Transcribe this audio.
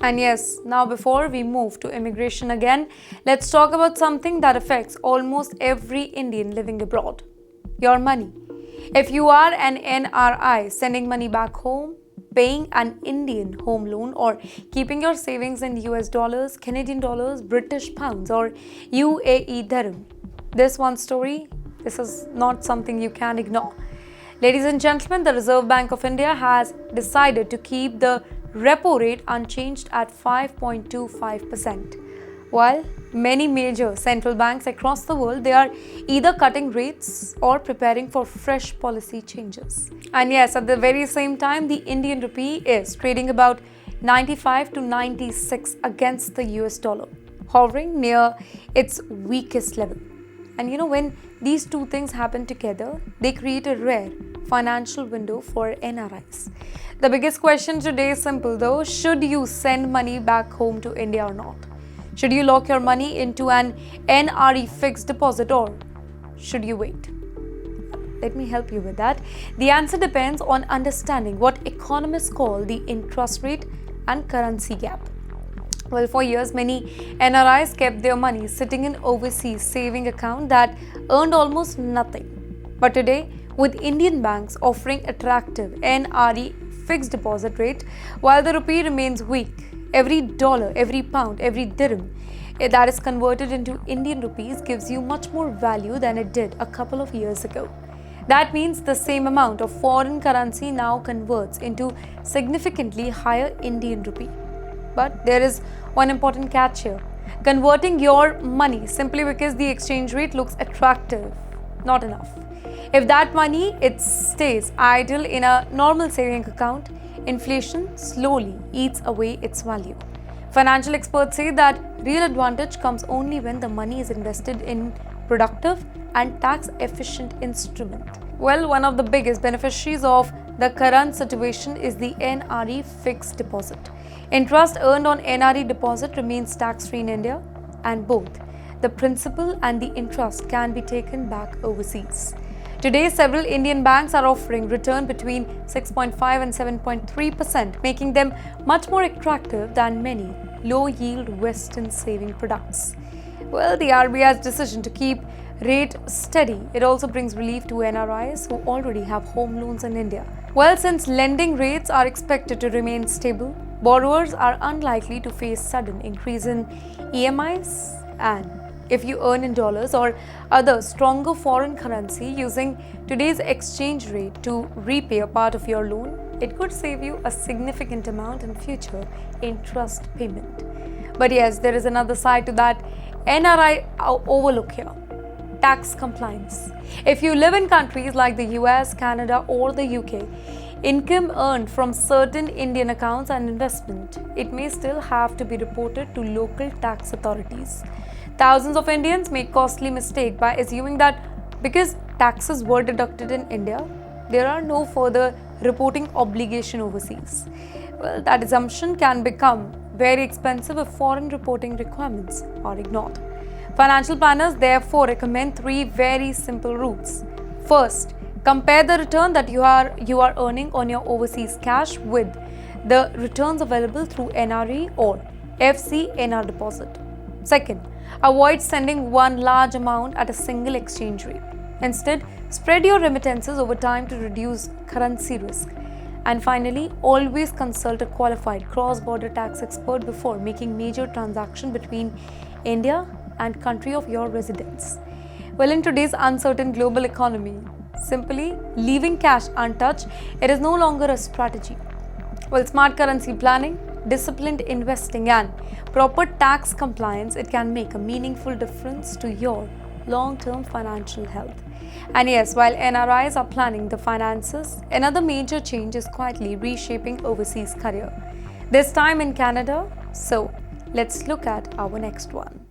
And yes, now before we move to immigration again, let's talk about something that affects almost every Indian living abroad: your money. If you are an NRI sending money back home, paying an Indian home loan, or keeping your savings in US dollars, Canadian dollars, British pounds, or UAE dirham, this one story, this is not something you can ignore. Ladies and gentlemen, the Reserve Bank of India has decided to keep the repo rate unchanged at 5.25%. While many major central banks across the world, they are either cutting rates or preparing for fresh policy changes. And yes, at the very same time, the Indian Rupee is trading about 95 to 96 against the US dollar, hovering near its weakest level. And when these two things happen together, they create a rare financial window for NRIs. The biggest question today is simple though: should you send money back home to India or not? Should you lock your money into an NRE fixed deposit, or should you wait? Let me help you with that. The answer depends on understanding what economists call the interest rate and currency gap. Well, for years, many NRIs kept their money sitting in overseas saving account that earned almost nothing. But today, with Indian banks offering attractive NRE fixed deposit rate, while the rupee remains weak, every dollar, every pound, every dirham that is converted into Indian rupees gives you much more value than it did a couple of years ago. That means the same amount of foreign currency now converts into significantly higher Indian rupee. But there is one important catch here: converting your money simply because the exchange rate looks attractive, not enough. If that money stays idle in a normal saving account, inflation slowly eats away its value. Financial experts say that real advantage comes only when the money is invested in productive and tax-efficient instrument. Well, one of the biggest beneficiaries of the current situation is the NRE fixed deposit. Interest earned on NRE deposit remains tax-free in India, and both the principal and the interest can be taken back overseas. Today, several Indian banks are offering return between 6.5 and 7.3%, making them much more attractive than many low-yield Western saving products. Well, the RBI's decision to keep rate steady, it also brings relief to NRIs who already have home loans in India. Well, since lending rates are expected to remain stable, borrowers are unlikely to face sudden increase in EMIs, and if you earn in dollars or other stronger foreign currency using today's exchange rate to repay a part of your loan, it could save you a significant amount in future interest payment. But yes, there is another side to that NRI overlook here: tax compliance. If you live in countries like the US, Canada, or the UK, income earned from certain Indian accounts and investment, it may still have to be reported to local tax authorities. Thousands of Indians make costly mistake by assuming that because taxes were deducted in India, there are no further reporting obligation overseas. Well, that assumption can become very expensive if foreign reporting requirements are ignored. Financial planners therefore recommend 3 very simple routes. First, compare the return that you are earning on your overseas cash with the returns available through NRE or FCNR deposit. Second, avoid sending one large amount at a single exchange rate. Instead, spread your remittances over time to reduce currency risk. And finally, always consult a qualified cross-border tax expert before making major transaction between India and country of your residence. Well, in today's uncertain global economy, simply leaving cash untouched, it is no longer a strategy. Well, smart currency planning, disciplined investing, and proper tax compliance, it can make a meaningful difference to your long-term financial health. And yes, while NRIs are planning the finances, another major change is quietly reshaping overseas career, this time in Canada. So let's look at our next one.